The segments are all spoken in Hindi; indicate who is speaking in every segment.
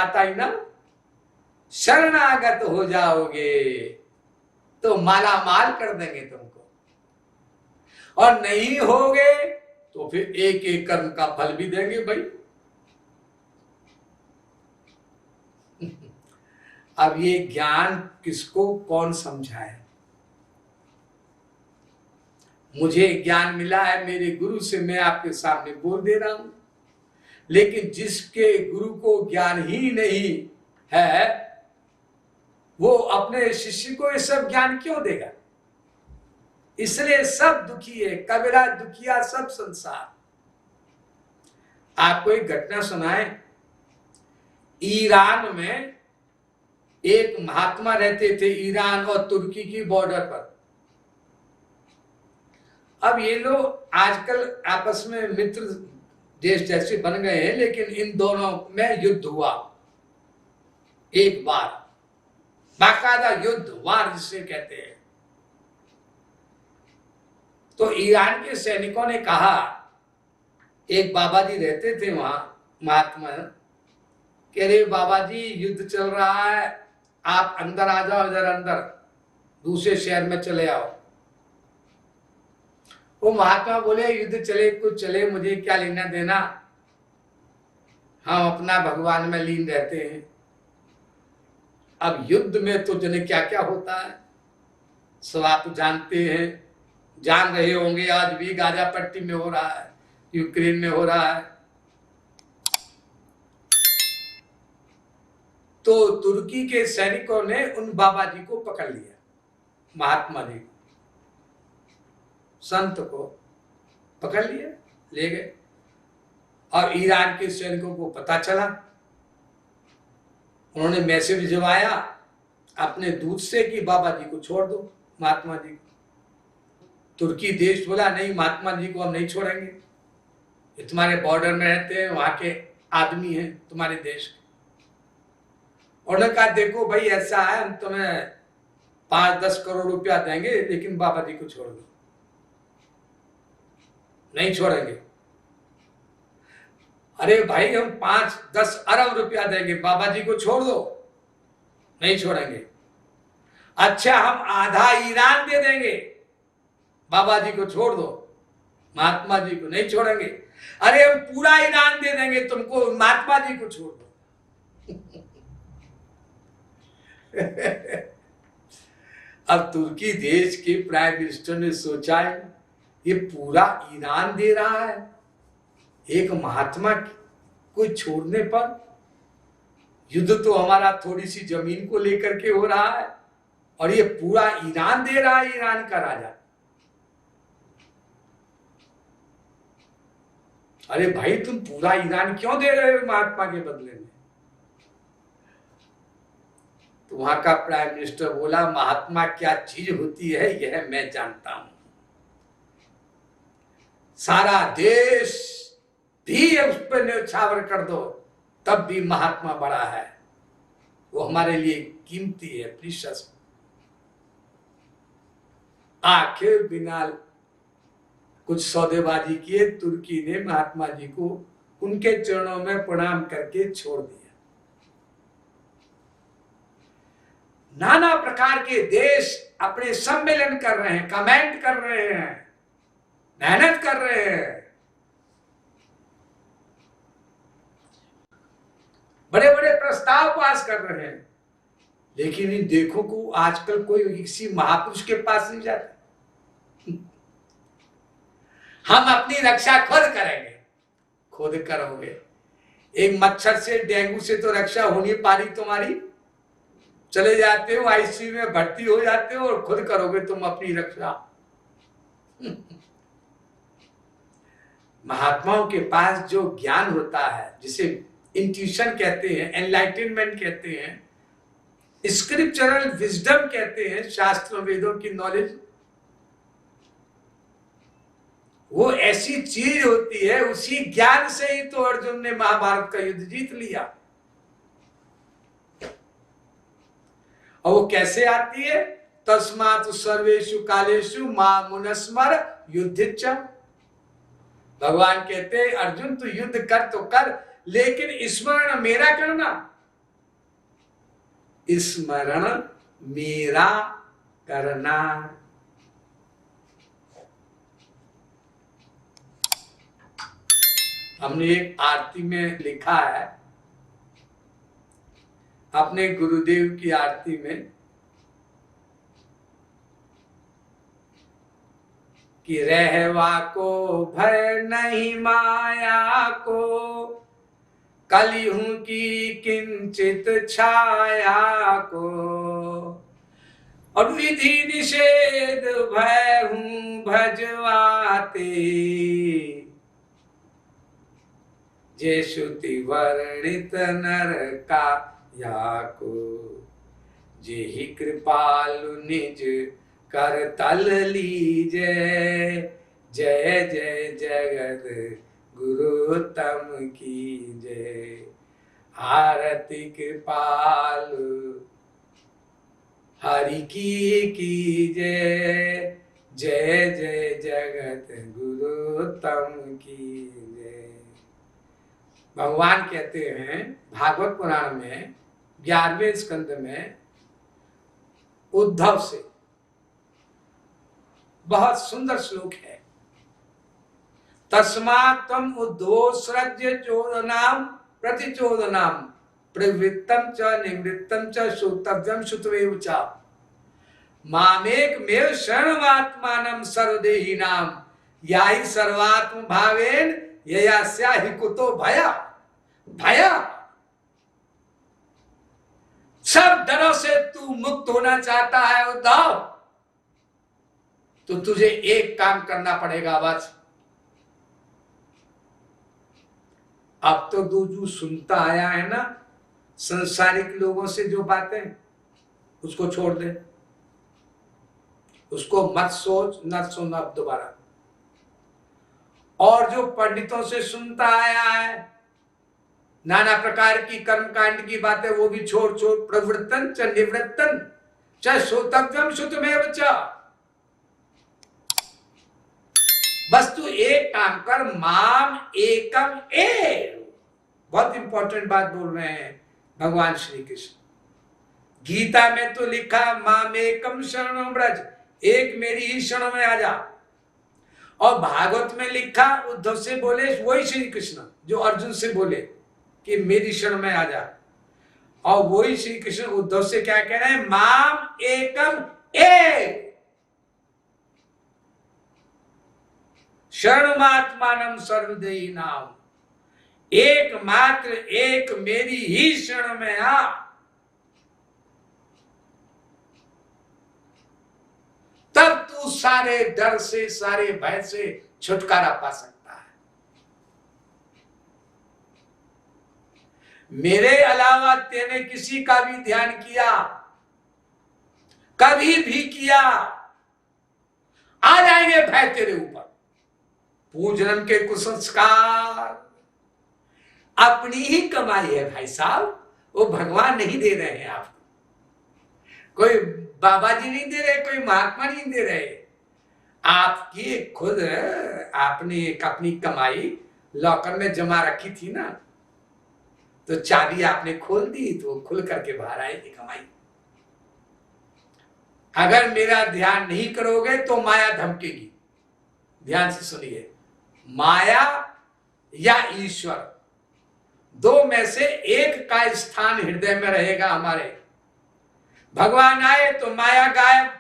Speaker 1: बात आई ना, शरणागत हो जाओगे तो माला माल कर देंगे तुमको, और नहीं होगे तो फिर एक एक कर्म का फल भी देंगे भाई। अब ये ज्ञान किसको कौन समझाए? मुझे ज्ञान मिला है मेरे गुरु से, मैं आपके सामने बोल दे रहा हूं, लेकिन जिसके गुरु को ज्ञान ही नहीं है वो अपने शिष्य को ये सब ज्ञान क्यों देगा? इसलिए सब दुखी है, कबीरा दुखिया सब संसार। आपको एक घटना सुनाए, ईरान में एक महात्मा रहते थे, ईरान और तुर्की की बॉर्डर पर। अब ये लोग आजकल आपस में मित्र देश जैसे बन गए हैं, लेकिन इन दोनों में युद्ध हुआ एक बार, बाकायदा युद्ध, वार जिसे कहते हैं। तो ईरान के सैनिकों ने कहा, एक बाबा जी रहते थे वहां महात्मा, कह रहे बाबा जी युद्ध चल रहा है, आप अंदर आ जाओ, इधर अंदर दूसरे शहर में चले आओ। वो महात्मा बोले युद्ध चले कुछ चले, मुझे क्या लेना देना, हम अपना भगवान में लीन रहते हैं। अब युद्ध में तो जने क्या क्या होता है सब आप जानते हैं, जान रहे होंगे। आज भी गाजा पट्टी में हो रहा है, यूक्रेन में हो रहा है। तो तुर्की के सैनिकों ने उन बाबा जी को पकड़ लिया, महात्मा जी को, संत को पकड़ लिया, ले गए। और ईरान के सैनिकों को पता चला, उन्होंने मैसेज भिजवाया अपने दूत से कि बाबा जी को छोड़ दो, महात्मा जी को। तुर्की देश बोला नहीं, महात्मा जी को हम नहीं छोड़ेंगे, ये तुम्हारे बॉर्डर में रहते हैं, वहां के आदमी हैं तुम्हारे देश के। उन्होंने कहा देखो भाई ऐसा है, हम तुम्हें 5-10 करोड़ रुपया देंगे, लेकिन बाबा जी को छोड़ दो। नहीं छोड़ेंगे। अरे भाई हम 5-10 अरब रुपया देंगे, बाबा जी को छोड़ दो। नहीं छोड़ेंगे। अच्छा हम आधा ईरान दे देंगे, बाबा जी को छोड़ दो, महात्मा जी को नहीं छोड़ेंगे। अरे हम पूरा ईरान दे देंगे तुमको, महात्मा जी को छोड़ दो। अब तुर्की देश के प्राइम मिनिस्टर ने सोचा है ये पूरा ईरान दे रहा है एक महात्मा को छोड़ने पर, युद्ध तो हमारा थोड़ी सी जमीन को लेकर के हो रहा है और ये पूरा ईरान दे रहा है, ईरान का राजा। अरे भाई तुम पूरा ईरान क्यों दे रहे हो महात्मा के बदले में? तो वहां का प्राइम मिनिस्टर बोला महात्मा क्या चीज होती है यह मैं जानता हूं, सारा देश भी उस पर न्यौछावर कर दो तब भी महात्मा बड़ा है, वो हमारे लिए कीमती है, प्रीशियस। आखिर बिना कुछ सौदेबाजी किए तुर्की ने महात्मा जी को उनके चरणों में प्रणाम करके छोड़ दिया। नाना प्रकार के देश अपने सम्मेलन कर रहे हैं, कमेंट कर रहे हैं, मेहनत कर रहे हैं, बड़े बड़े प्रस्ताव पास कर रहे हैं, लेकिन इन देखो को आजकल कोई किसी महापुरुष के पास नहीं जाता। हम अपनी रक्षा खुद करेंगे, खुद करोगे। एक मच्छर से, डेंगू से तो रक्षा हो नहीं पा रही तुम्हारी, चले जाते हो आईसीयू में भर्ती हो जाते हो और खुद करोगे तुम अपनी रक्षा। महात्माओं के पास जो ज्ञान होता है, जिसे इंट्यूशन कहते हैं, एनलाइटनमेंट कहते हैं, स्क्रिप्चरल विजडम कहते हैं, शास्त्र वेदों की नॉलेज, वो ऐसी चीज होती है, उसी ज्ञान से ही तो अर्जुन ने महाभारत का युद्ध जीत लिया। और वो कैसे आती है? तस्मात् सर्वेषु कालेषु मां मुनस्मर युद्धिच्च। भगवान कहते अर्जुन तू युद्ध कर तो कर, लेकिन स्मरण मेरा करना, स्मरण मेरा करना। हमने एक आरती में लिखा है, अपने गुरुदेव की आरती में, कि रहवा को भय नहीं माया को, कलिहू की किंचित छाया को, और विधि निषेध भय हूं भजवाते, जे श्रुति वर्णित नर का या को, जेहि कृपालु निज कर तल लीजे, जय जय जगत गुरुतम की जय। आरती कृपालु हरि की जय, जय जय जगत गुरुतम की जय। भगवान कहते हैं भागवत पुराण में 11वें स्कंद में उद्धव से बहुत सुंदर श्लोक है। तस्मात् त्वम् उद्धवोत्सृज्य चोदनाम प्रतिचोदनाम प्रवृत्तम च निवृत्तम च श्रोतव्यम श्रुतमेव च, मामेकमेव शरणमात्मानं सर्वदेहिनां, याहि सर्वात्म भावेन ययास्या हि कुतो भया। भया सब डरों से तू मुक्त होना चाहता है उद्धव, तो तुझे एक काम करना पड़ेगा बस। अब तो जो सुनता आया है ना संसारिक लोगों से जो बातें, उसको छोड़ दे, उसको मत सोच, न सुन अब दोबारा। और जो पंडितों से सुनता आया है नाना प्रकार की कर्मकांड की बातें, वो भी छोड़ छोड़। प्रवृत्तन च निवृत्तन च श्रोतव्यम श्रुतमेव च, बस तू एक काम कर, माम एकम एव। बहुत इंपॉर्टेंट बात बोल रहे हैं भगवान श्री कृष्ण। गीता में तो लिखा माम एकम शरणं व्रज, एक मेरी ही शरण में आ जा। और भागवत में लिखा उद्धव से बोले वही श्री कृष्ण जो अर्जुन से बोले कि मेरी शरण में आ जा, और वही श्री कृष्ण उद्धव से क्या कह रहे हैं, माम एकम एव शरणमात्मानं सर्वदेहिनां, एकमात्र एक मेरी ही शरण में आ। तब तू सारे डर से, सारे भय से छुटकारा पा सकता है। मेरे अलावा तेने किसी का भी ध्यान किया, कभी भी किया, आ जाएंगे भय तेरे ऊपर। पूजन के कुसंस्कार अपनी ही कमाई है भाई साहब, वो भगवान नहीं दे रहे हैं आपको, कोई बाबा जी नहीं दे रहे, कोई महात्मा नहीं दे रहे, आपकी खुद आपने एक अपनी कमाई लॉकर में जमा रखी थी ना, तो चाबी आपने खोल दी तो खुल करके बाहर आएगी कमाई। अगर मेरा ध्यान नहीं करोगे तो माया धमकेगी। ध्यान से सुनिए, माया या ईश्वर, दो में से एक का स्थान हृदय में रहेगा हमारे। भगवान आए तो माया गायब,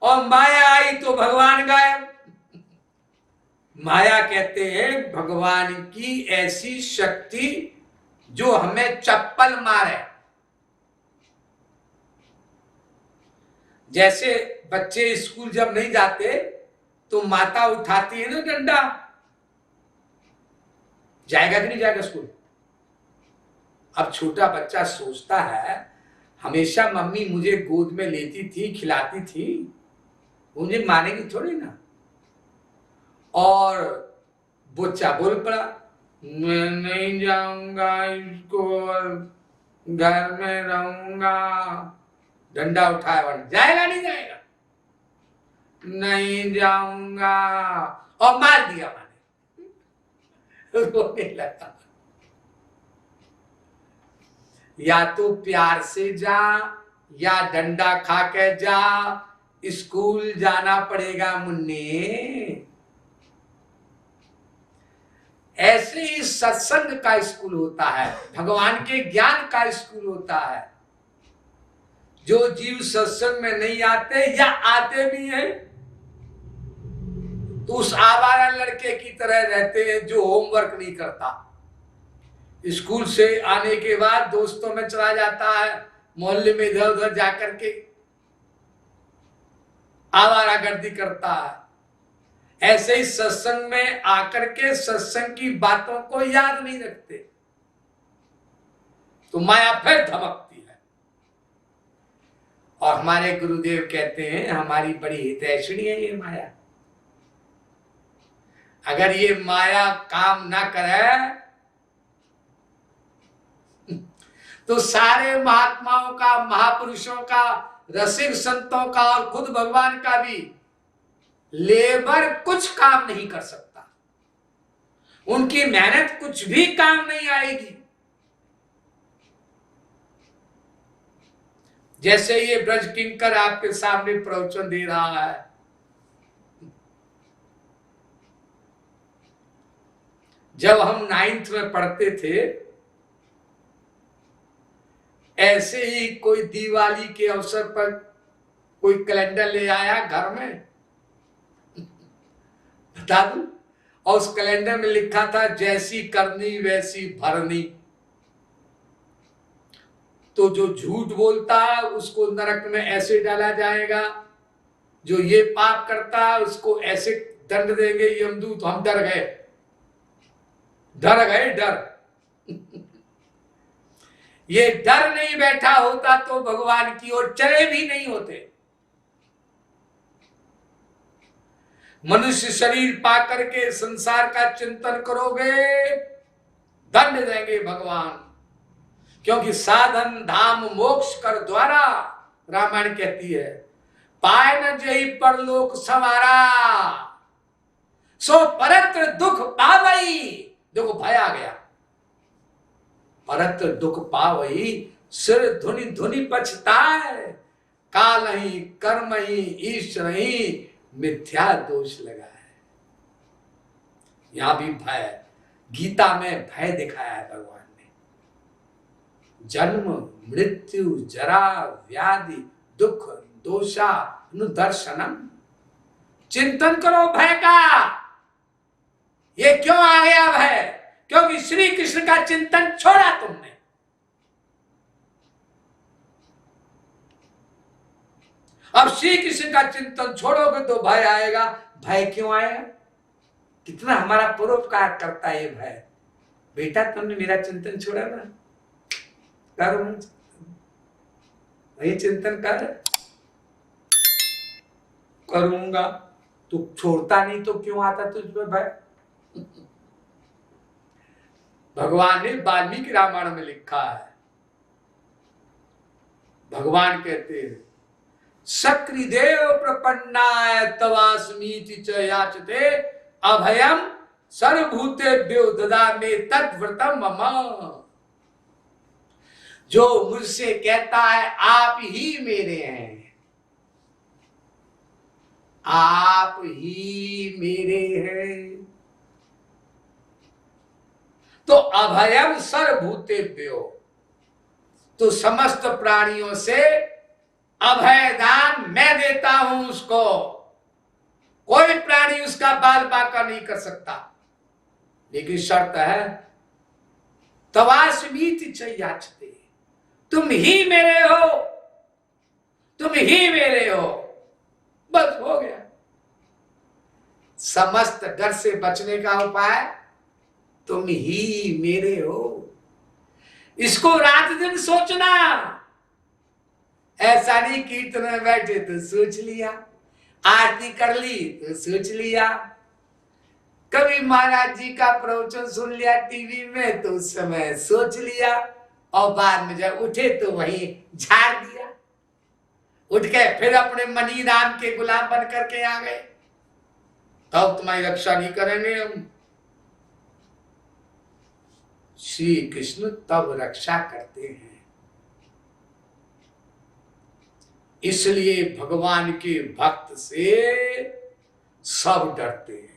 Speaker 1: और माया आई तो भगवान गायब। माया कहते हैं भगवान की ऐसी शक्ति जो हमें चप्पल मारे। जैसे बच्चे स्कूल जब नहीं जाते तो माता उठाती है ना डंडा, जाएगा कि नहीं जाएगा स्कूल। अब छोटा बच्चा सोचता है हमेशा मम्मी मुझे गोद में लेती थी, खिलाती थी, मुझे मानेगी थोड़ी ना। और बच्चा बोल पड़ा मैं नहीं जाऊंगा स्कूल, घर में रहूंगा। डंडा उठाया, वरना जाएगा नहीं जाएगा, नहीं जाऊंगा, और मार दिया मैंने, रोने लगा। या तो प्यार से जा या डंडा खा के जा, स्कूल जाना पड़ेगा मुन्ने। ऐसे ही सत्संग का स्कूल होता है, भगवान के ज्ञान का स्कूल होता है। जो जीव सत्संग में नहीं आते या आते भी हैं तो उस आवारा लड़के की तरह रहते हैं जो होमवर्क नहीं करता। स्कूल से आने के बाद दोस्तों में चला जाता है, मोहल्ले में इधर उधर जाकर के आवारागर्दी करता है। ऐसे ही सत्संग में आकर के सत्संग की बातों को याद नहीं रखते तो माया फिर धमकती है। और हमारे गुरुदेव कहते हैं हमारी बड़ी हितैषणी है ये माया। अगर ये माया काम ना करे तो सारे महात्माओं का, महापुरुषों का, रसिक संतों का और खुद भगवान का भी लेबर कुछ काम नहीं कर सकता। उनकी मेहनत कुछ भी काम नहीं आएगी। जैसे ये ब्रज किंकर आपके सामने प्रवचन दे रहा है, जब हम 9th में पढ़ते थे ऐसे ही कोई दिवाली के अवसर पर कोई कैलेंडर ले आया घर में, बता दूं, और उस कैलेंडर में लिखा था जैसी करनी वैसी भरनी। तो जो झूठ बोलता है उसको नरक में ऐसे डाला जाएगा, जो ये पाप करता है उसको ऐसे दंड देंगे यमदूत। हम डर गए, डर ये डर नहीं बैठा होता तो भगवान की ओर चले भी नहीं होते। मनुष्य शरीर पाकर के संसार का चिंतन करोगे, दंड देंगे भगवान, क्योंकि साधन धाम मोक्ष कर द्वारा, रामायण कहती है, पाए न जही परलोक संवारा, सो परत्र दुख पावई। देखो भय आ गया, परत्र दुख पावई, सिर धुनि धुनि पछताए, काल ही कर्म ही ईश्वर ही मिथ्या दोष लगा है। यहां भी भय, गीता में भय दिखाया है भगवान ने। जन्म मृत्यु जरा व्याधि दुख दोषा अनुदर्शनम। चिंतन करो भय का, ये क्यों आ गया भय? क्योंकि श्री कृष्ण का चिंतन छोड़ा तुमने। अब श्री कृष्ण का चिंतन छोड़ोगे तो भय आएगा। भय क्यों आएगा? कितना हमारा परोपकार करता है ये भय। बेटा तुमने मेरा चिंतन छोड़ा ना, करो वही चिंतन कर। करूंगा तू छोड़ता नहीं तो क्यों आता तुझ पे भय? भगवान ने वाल्मीकि रामायण में लिखा है, भगवान कहते हैं सक्रिदेव प्रपन्नाय तवास्मीति च याचते अभयम सर्वभूतेभ्यो ददामि तद्व्रतम मम। जो मुझसे कहता है आप ही मेरे हैं, आप ही मेरे हैं, तो अभयम सर्वभूतेभ्यो, तो समस्त प्राणियों से अभय दान मैं देता हूं उसको। कोई प्राणी उसका बाल बांका नहीं कर सकता, लेकिन शर्त है तवास्मीति च याचते, तुम ही मेरे हो, तुम ही मेरे हो, बस हो गया। समस्त डर से बचने का उपाय तुम ही मेरे हो। इसको रात दिन सोचना, ऐसा नहीं कीर्तन में बैठे तो सोच लिया, आरती कर ली तो सोच लिया, कभी महाराज जी का प्रवचन सुन लिया टीवी में तो उस समय सोच लिया, और बाद में जब उठे तो वहीं झाड़ दिया। उठ के फिर अपने मनी राम के गुलाम बन करके आ गए। तब तुम्हारी रक्षा नहीं करेंगे हम। श्री कृष्ण तब रक्षा करते हैं इसलिए भगवान के भक्त से सब डरते हैं।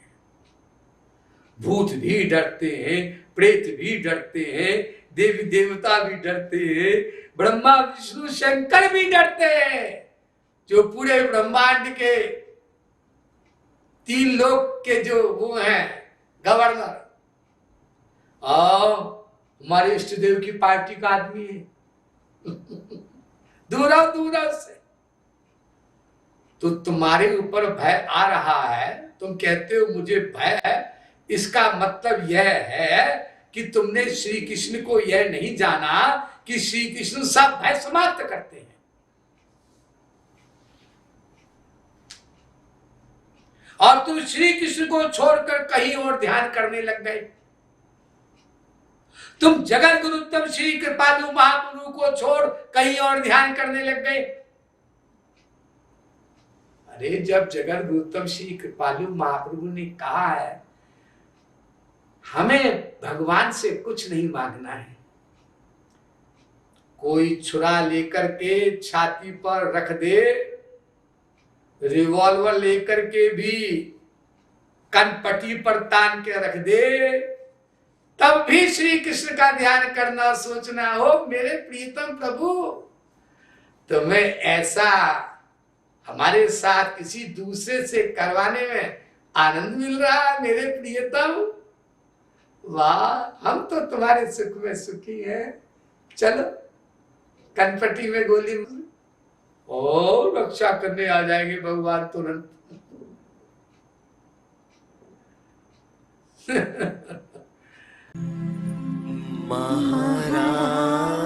Speaker 1: भूत भी डरते हैं, प्रेत भी डरते हैं, देवी देवता भी डरते हैं, ब्रह्मा विष्णु शंकर भी डरते हैं, जो पूरे ब्रह्मांड के 3 लोक के जो वो हैं गवर्नर, और हमारे इष्ट देव की पार्टी का आदमी है। दूर से तो तुम्हारे ऊपर भय आ रहा है, तुम कहते हो मुझे भय है, इसका मतलब यह है कि तुमने श्री कृष्ण को यह नहीं जाना कि श्री कृष्ण सब भय समाप्त करते हैं। और तुम श्री कृष्ण को छोड़कर कहीं और ध्यान करने लग गए। तुम जगत गुरुत्तम श्री कृपालु महाप्रभु को छोड़ कहीं और ध्यान करने लग गए। अरे जब जगत गुरुत्तम श्री कृपालु महाप्रभु ने कहा है हमें भगवान से कुछ नहीं मांगना है, कोई छुरा लेकर के छाती पर रख दे, रिवॉल्वर लेकर के भी कनपट्टी पर तान के रख दे, तब भी श्री कृष्ण का ध्यान करना, सोचना हो मेरे प्रियतम प्रभु तुम्हें ऐसा हमारे साथ किसी दूसरे से करवाने में आनंद मिल रहा है मेरे प्रियतम। वाह, हम तो तुम्हारे सुख में सुखी हैं, चलो कनपट्टी में गोली और रक्षा करने आ जाएंगे भगवान तुरंत।
Speaker 2: महाराज